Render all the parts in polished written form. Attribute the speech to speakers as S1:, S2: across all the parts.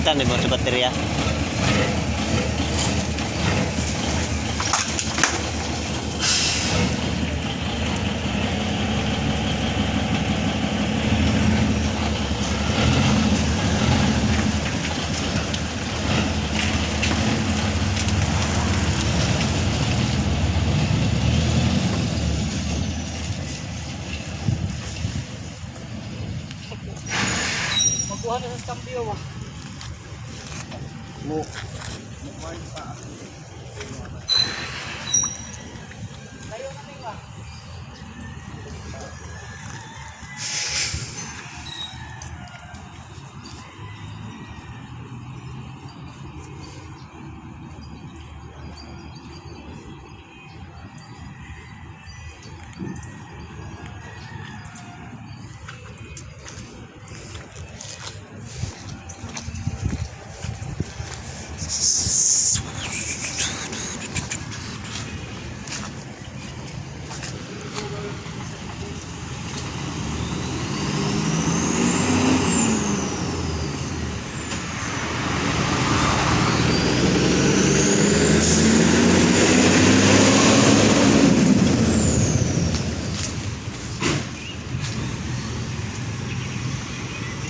S1: Baliktad mo sa baterya.
S2: Magkuha na sa kambyo mo. Tayo na rin ba?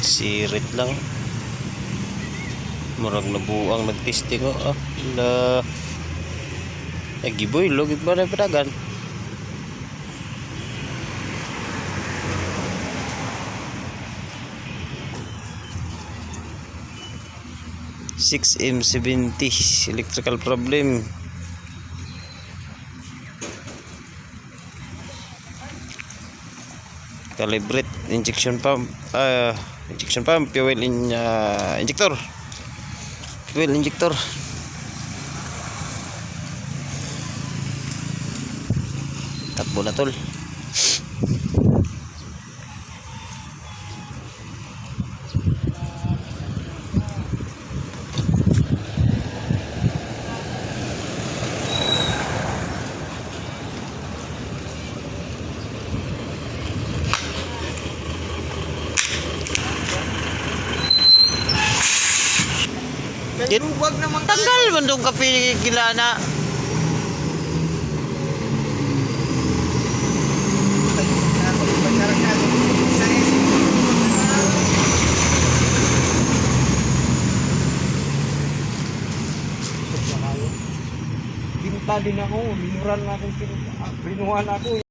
S1: Sirit lang. Murag nabuang nagtesting ko. La giboy logit ba na padagan. M70 electrical problem. Calibrate injection pump, fuel injector, fuel injector. Takbo na tol.
S2: Wag naman
S1: Tanggal man tong kape gilana.
S2: Binta din ako, binuran na akong binuhan ako.